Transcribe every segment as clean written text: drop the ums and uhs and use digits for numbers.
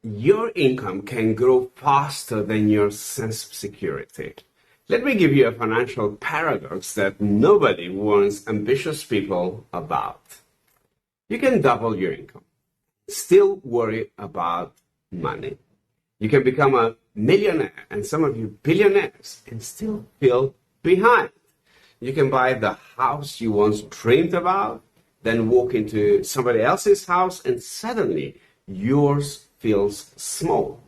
your income can grow faster than your sense of security. Let me give you a financial paradox that nobody warns ambitious people about. You can double your income, still worry about money. You can become a millionaire, and some of you billionaires, and still feel behind. You can buy the house you once dreamed about, then walk into somebody else's house, and suddenly yours feels small.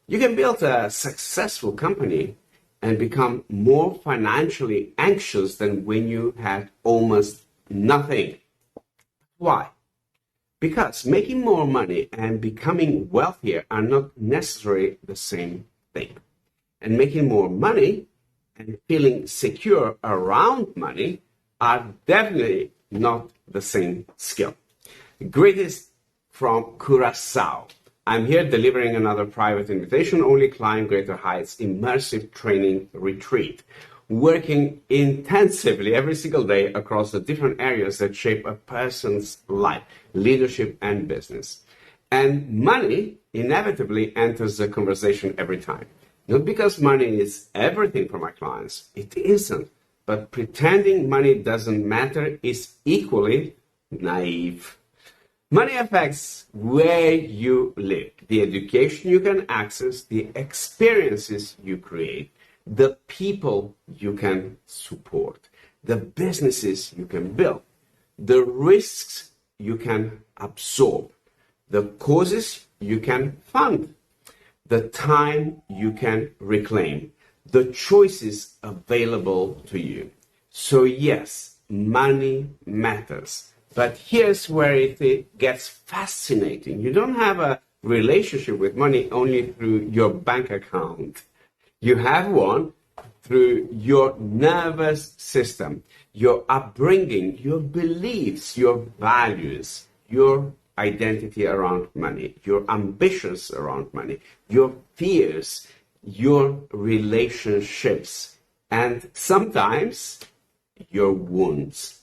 You can build a successful company and become more financially anxious than when you had almost nothing. Why? Because making more money and becoming wealthier are not necessarily the same thing. And making more money and feeling secure around money are definitely not the same skill. Greetings from Curaçao. I'm here delivering another private invitation-only Climb Greater Heights immersive training retreat, working intensively every single day across the different areas that shape a person's life, leadership, and business. And money inevitably enters the conversation every time. Not because money is everything for my clients, it isn't, but pretending money doesn't matter is equally naive. Money affects where you live, the education you can access, the experiences you create, the people you can support, the businesses you can build, the risks you can absorb, the causes you can fund, the time you can reclaim, the choices available to you. So yes, money matters. But here's where it gets fascinating. You don't have a relationship with money only through your bank account. You have one through your nervous system, your upbringing, your beliefs, your values, your identity around money, your ambitions around money, your fears, your relationships, and sometimes your wounds.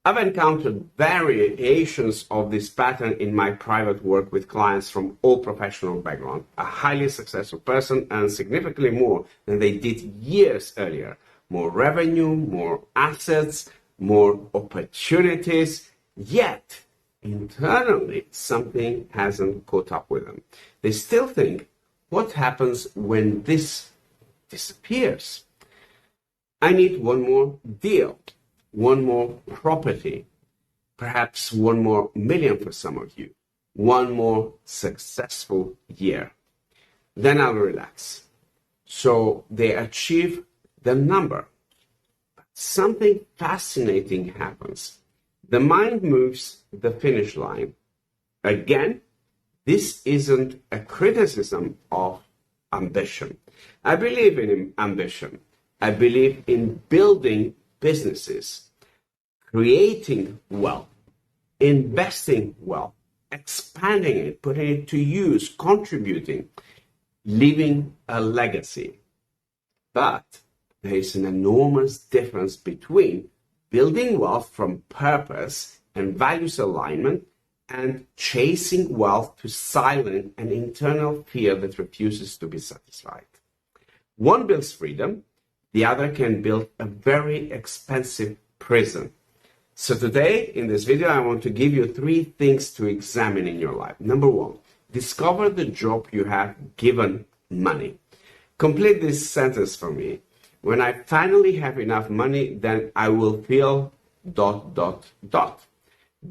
I've encountered variations of this pattern in my private work with clients from all professional backgrounds. A highly successful person earns significantly more than they did years earlier. More revenue, more assets, more opportunities, yet internally something hasn't caught up with them. They still think, what happens when this disappears? I need one more deal. One more property, perhaps 1 more million for some of you, 1 more successful year. Then I'll relax. So they achieve the number. But something fascinating happens. The mind moves the finish line. Again, this isn't a criticism of ambition. I believe in ambition. I believe in building businesses, creating wealth, investing wealth, expanding it, putting it to use, contributing, leaving a legacy. But there is an enormous difference between building wealth from purpose and values alignment and chasing wealth to silence an internal fear that refuses to be satisfied. One builds freedom, the other can build a very expensive prison. So today, in this video, I want to give you 3 things to examine in your life. Number 1, discover the job you have given money. Complete this sentence for me. When I finally have enough money, then I will feel ...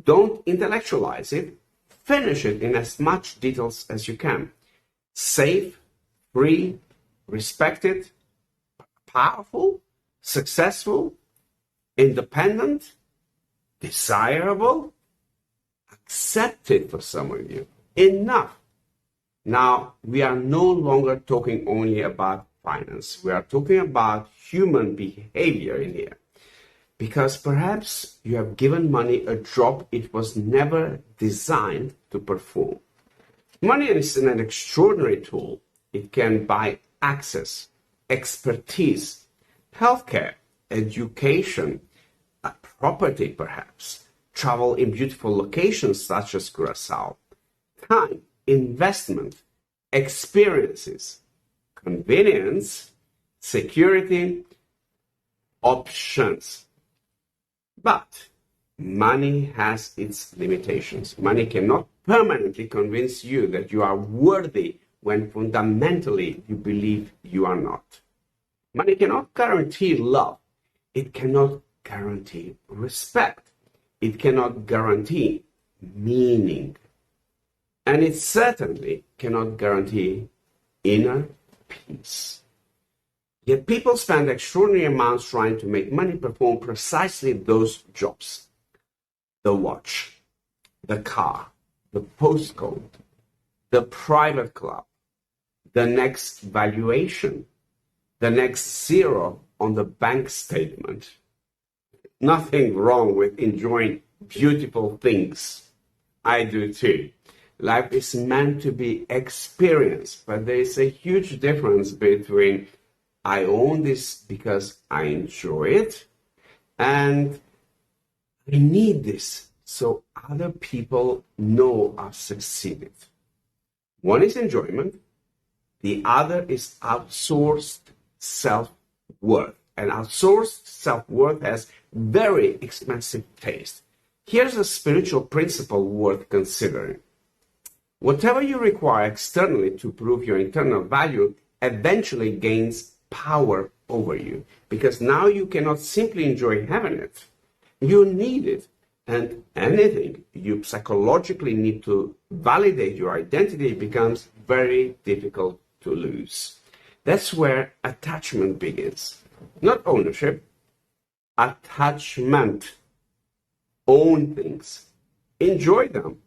Don't intellectualize it. Finish it in as much details as you can. Safe, free, respected, powerful, successful, independent, desirable, accepted for some of you. Enough. Now, we are no longer talking only about finance. We are talking about human behavior in here. Because perhaps you have given money a job it was never designed to perform. Money is an extraordinary tool. It can buy access, expertise, healthcare, education, a property perhaps, travel in beautiful locations such as Curaçao, time, investment, experiences, convenience, security, options. But money has its limitations. Money cannot permanently convince you that you are worthy when fundamentally you believe you are not. Money cannot guarantee love. It cannot guarantee respect. It cannot guarantee meaning. And it certainly cannot guarantee inner peace. Yet people spend extraordinary amounts trying to make money perform precisely those jobs. The watch, the car, the postcode, the private club, the next valuation, the next zero on the bank statement. Nothing wrong with enjoying beautiful things. I do too. Life is meant to be experienced, but there is a huge difference between I own this because I enjoy it and I need this so other people know I've succeeded. One is enjoyment, the other is outsourced self-worth. And outsourced self-worth has very expensive taste. Here's a spiritual principle worth considering. Whatever you require externally to prove your internal value eventually gains power over you, because now you cannot simply enjoy having it. You need it. And anything you psychologically need to validate your identity becomes very difficult to lose. That's where attachment begins. Not ownership, attachment. Own things, enjoy them,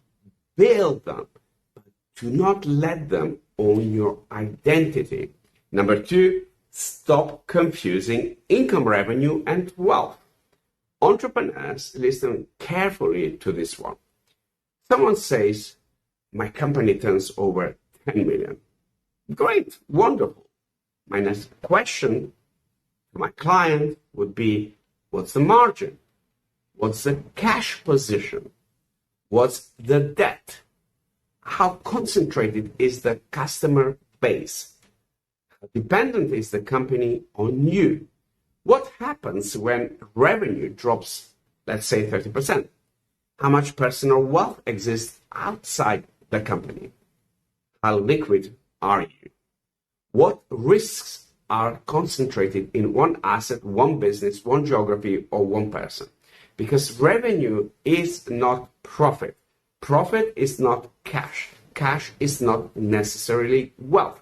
build them, but do not let them own your identity. Number two, stop confusing income, revenue, and wealth. Entrepreneurs, listen carefully to this one. Someone says, my company turns over 10 million. Great, wonderful. My next question to my client would be, what's the margin? What's the cash position? What's the debt? How concentrated is the customer base? How dependent is the company on you? What happens when revenue drops, let's say 30%? How much personal wealth exists outside the company? How liquid are you? What risks are concentrated in one asset, one business, one geography, or one person? Because revenue is not profit. Profit is not cash. Cash is not necessarily wealth.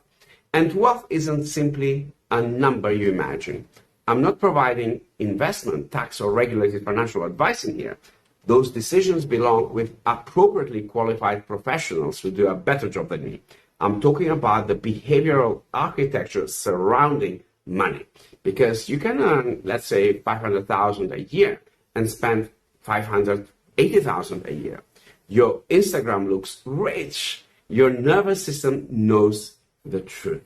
And wealth isn't simply a number you imagine. I'm not providing investment, tax, or regulated financial advice in here. Those decisions belong with appropriately qualified professionals who do a better job than me. I'm talking about the behavioral architecture surrounding money. Because you can earn, let's say, 500,000 a year and spend 580,000 a year. Your Instagram looks rich. Your nervous system knows the truth.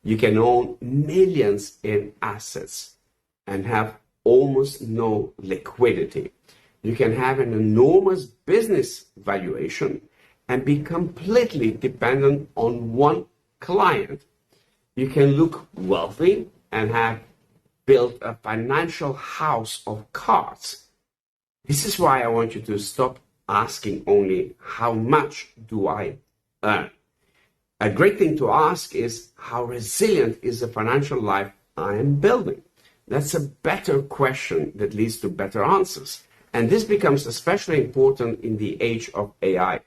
You can own millions in assets and have almost no liquidity. You can have an enormous business valuation and be completely dependent on one client. You can look wealthy and have built a financial house of cards. This is why I want you to stop asking only, how much do I earn? A great thing to ask is, how resilient is the financial life I am building? That's a better question that leads to better answers. And this becomes especially important in the age of AI,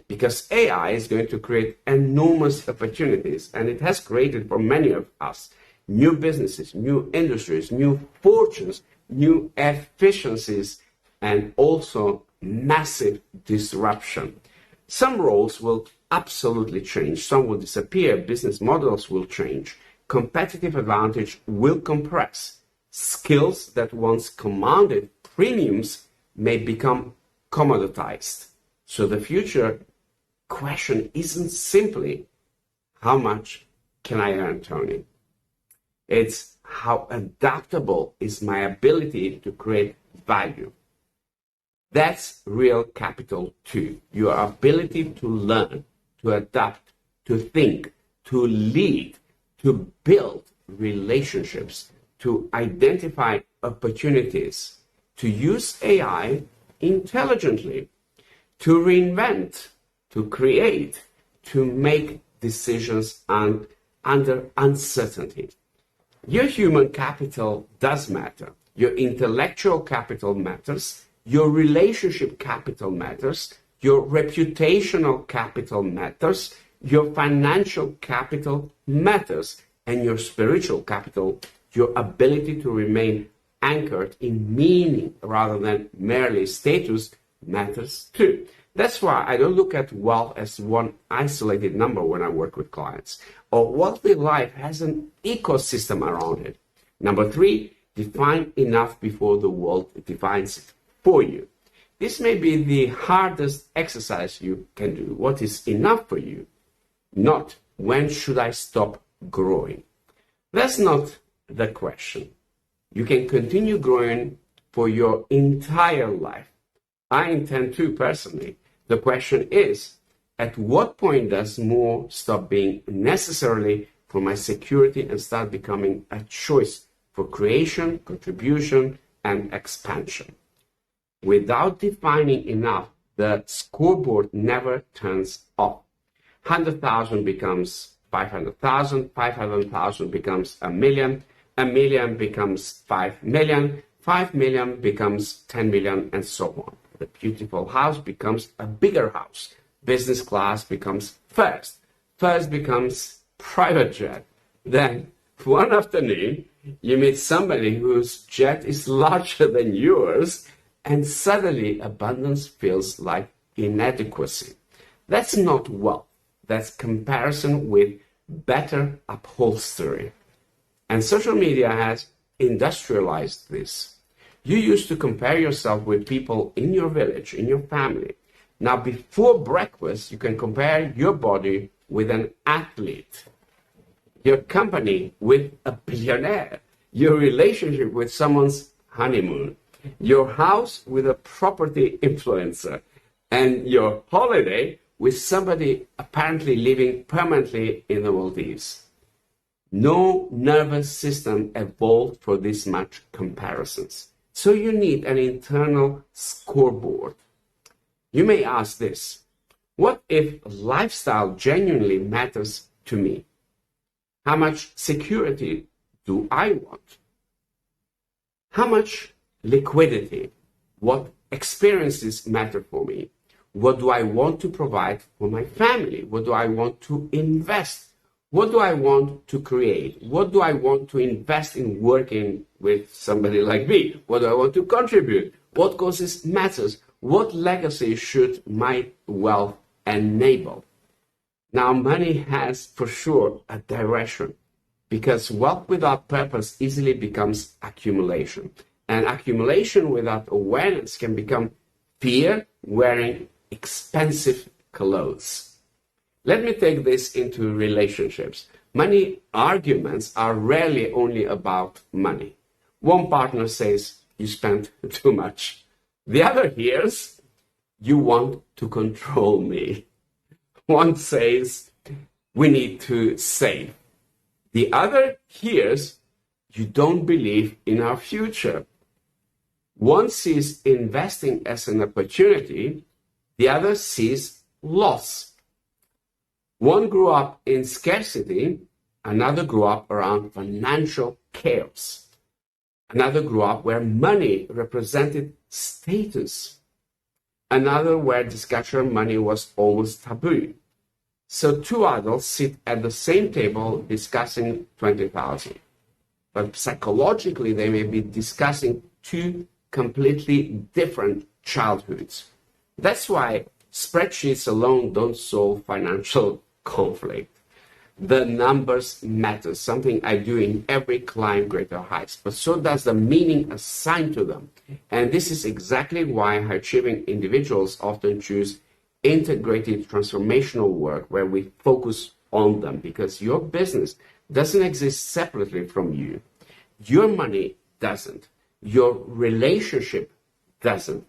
because AI is going to create enormous opportunities, and it has created for many of us new businesses, new industries, new fortunes, new efficiencies, and also massive disruption. Some roles will absolutely change. Some will disappear. Business models will change. Competitive advantage will compress. Skills that once commanded premiums may become commoditized. So the future question isn't simply, how much can I earn, Tony? It's, how adaptable is my ability to create value? That's real capital too. Your ability to learn, to adapt, to think, to lead, to build relationships, to identify opportunities, to use AI intelligently, to reinvent, to create, to make decisions under uncertainty. Your human capital does matter. Your intellectual capital matters. Your relationship capital matters. Your reputational capital matters. Your financial capital matters. And your spiritual capital, your ability to remain anchored in meaning rather than merely status, matters too. That's why I don't look at wealth as one isolated number when I work with clients. A wealthy life has an ecosystem around it. Number 3, define enough before the world defines it for you. This may be the hardest exercise you can do. What is enough for you? Not when should I stop growing? That's not the question. You can continue growing for your entire life. I intend to personally. The question is, at what point does more stop being necessarily for my security and start becoming a choice for creation, contribution, and expansion? Without defining enough, the scoreboard never turns off. 100,000 becomes 500,000, 500,000 becomes a million becomes 5 million, 5 million becomes 10 million, and so on. The beautiful house becomes a bigger house. Business class becomes first. First becomes private jet. Then, one afternoon, you meet somebody whose jet is larger than yours, and suddenly abundance feels like inadequacy. That's not wealth. That's comparison with better upholstery. And social media has industrialized this. You used to compare yourself with people in your village, in your family. Now, before breakfast, you can compare your body with an athlete, your company with a billionaire, your relationship with someone's honeymoon, your house with a property influencer, and your holiday with somebody apparently living permanently in the Maldives. No nervous system evolved for this much comparisons. So you need an internal scoreboard. You may ask this: what if lifestyle genuinely matters to me? How much security do I want? How much liquidity? What experiences matter for me? What do I want to provide for my family? What do I want to invest? What do I want to create? What do I want to invest in working with somebody like me? What do I want to contribute? What causes matters? What legacy should my wealth enable? Now, money has for sure a direction, because wealth without purpose easily becomes accumulation. And accumulation without awareness can become fear wearing expensive clothes. Let me take this into relationships. Money arguments are rarely only about money. One partner says, you spent too much. The other hears, you want to control me. One says, we need to save. The other hears, you don't believe in our future. One sees investing as an opportunity. The other sees loss. One grew up in scarcity, another grew up around financial chaos. Another grew up where money represented status. Another where discussion of money was almost taboo. So two adults sit at the same table discussing 20,000. But psychologically, they may be discussing two completely different childhoods. That's why spreadsheets alone don't solve financial conflict. The numbers matter, something I do in every client Greater Heights, but so does the meaning assigned to them. And this is exactly why high-achieving individuals often choose integrated transformational work where we focus on them, because your business doesn't exist separately from you. Your money doesn't. Your relationship doesn't.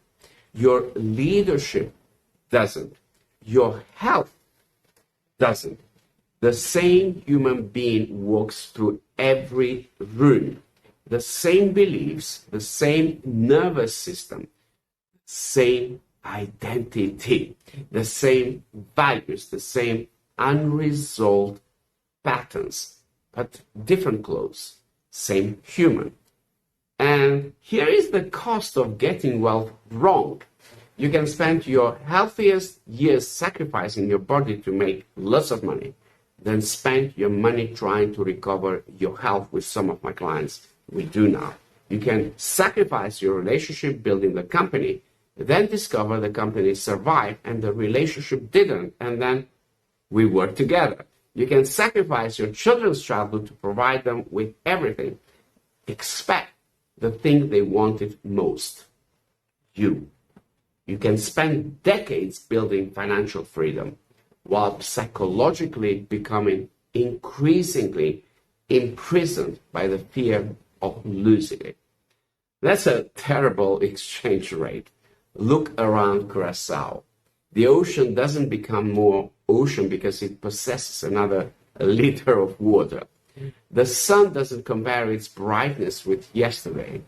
Your leadership doesn't. Your health doesn't. The same human being walks through every room. The same beliefs, the same nervous system, same identity, the same values, the same unresolved patterns, but different clothes, same human. And here is the cost of getting wealth wrong. You can spend your healthiest years sacrificing your body to make lots of money, then spend your money trying to recover your health, with some of my clients we do now. You can sacrifice your relationship building the company, then discover the company survived and the relationship didn't, and then we work together. You can sacrifice your children's childhood to provide them with everything. Expect the thing they wanted most, you. You can spend decades building financial freedom while psychologically becoming increasingly imprisoned by the fear of losing it. That's a terrible exchange rate. Look around Curaçao. The ocean doesn't become more ocean because it possesses another liter of water. The sun doesn't compare its brightness with yesterday.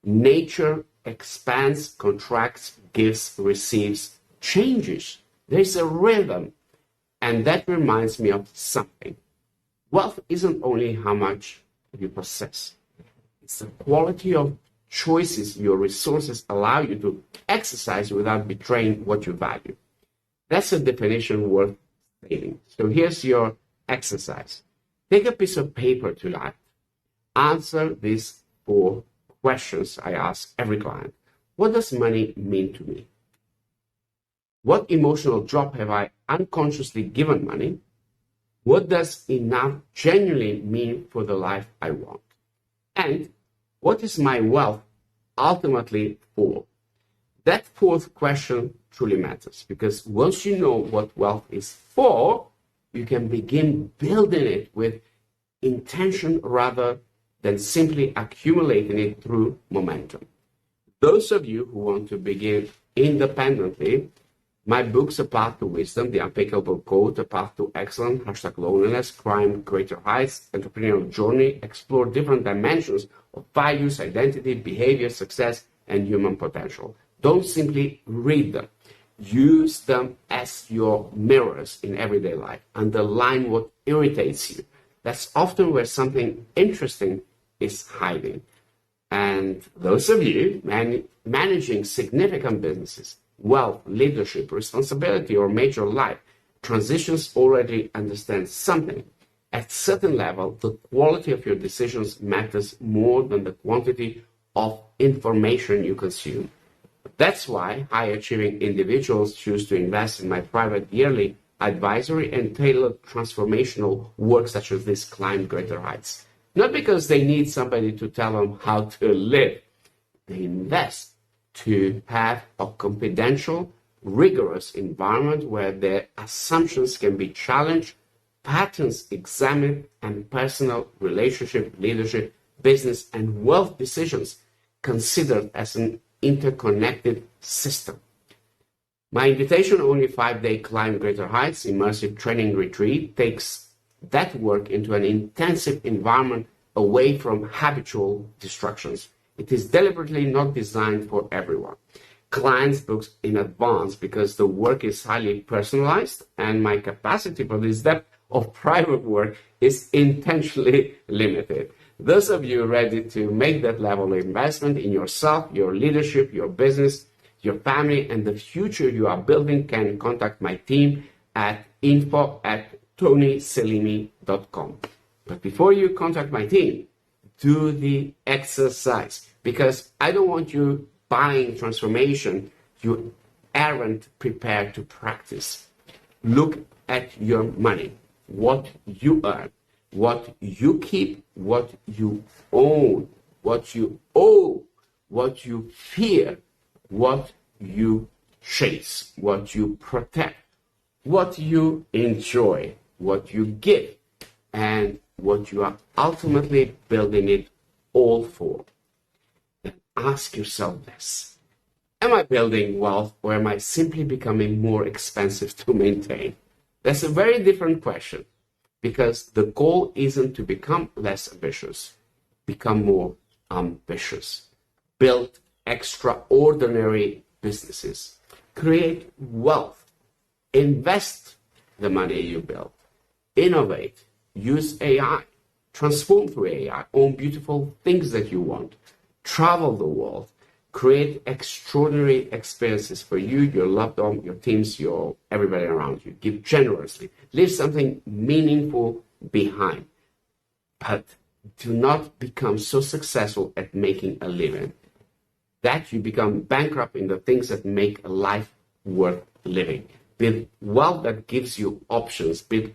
Nature expands, contracts, gives, receives, changes. There's a rhythm. And that reminds me of something. Wealth isn't only how much you possess. It's the quality of choices your resources allow you to exercise without betraying what you value. That's a definition worth stating. So here's your exercise. Take a piece of paper tonight. Answer these 4 questions I ask every client. What does money mean to me? What emotional drop have I unconsciously given money? What does enough genuinely mean for the life I want? And what is my wealth ultimately for? That 4th question truly matters, because once you know what wealth is for, you can begin building it with intention rather than simply accumulating it through momentum. Those of you who want to begin independently, my books, A Path to Wisdom, The Unpickable Code, A Path to Excellence, #Loneliness, Crime, Greater Heights, Entrepreneurial Journey, explore different dimensions of values, identity, behavior, success, and human potential. Don't simply read them. Use them as your mirrors in everyday life. Underline what irritates you. That's often where something interesting is hiding. And those of you managing significant businesses, wealth, leadership, responsibility, or major life transitions already understand something. At certain level, the quality of your decisions matters more than the quantity of information you consume. That's why high-achieving individuals choose to invest in my private yearly advisory and tailored transformational work such as this, Climb Greater Heights. Not because they need somebody to tell them how to live. They invest to have a confidential, rigorous environment where their assumptions can be challenged, patterns examined, and personal relationship, leadership, business, and wealth decisions considered as an interconnected system. My invitation-only 5-day Climb Greater Heights immersive training retreat takes that work into an intensive environment away from habitual distractions. It is deliberately not designed for everyone. Clients book in advance because the work is highly personalized, and my capacity for this depth of private work is intentionally limited. Those of you ready to make that level of investment in yourself, your leadership, your business, your family, and the future you are building can contact my team at info@tonyselimi.com. But before you contact my team, do the exercise, because I don't want you buying transformation you aren't prepared to practice. Look at your money, what you earn, what you keep, what you own, what you owe, what you fear, what you chase, what you protect, what you enjoy, what you give, and what you are ultimately building it all for. Then ask yourself this: am I building wealth, or am I simply becoming more expensive to maintain? That's a very different question, because the goal isn't to become less ambitious, become more ambitious. Build extraordinary businesses, create wealth, invest the money you build, innovate, use AI, transform through AI, own beautiful things that you want, travel the world, create extraordinary experiences for you, your loved one, your teams, your everybody around you. Give generously, leave something meaningful behind, but do not become so successful at making a living that you become bankrupt in the things that make a life worth living. Build wealth that gives you options. Build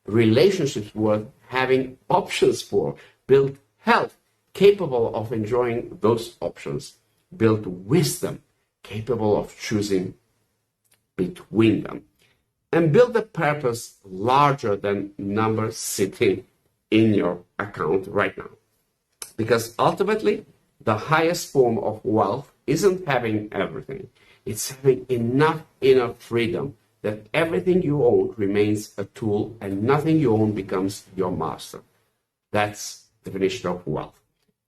relationships worth having options for. Build health capable of enjoying those options. Build wisdom capable of choosing between them. And build a purpose larger than numbers sitting in your account right now. Because ultimately, the highest form of wealth isn't having everything. It's having enough inner freedom that everything you own remains a tool and nothing you own becomes your master. That's the definition of wealth.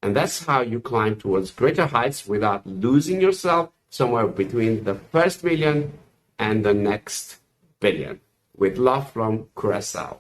And that's how you climb towards greater heights without losing yourself somewhere between the first million and the next billion. With love from Curaçao.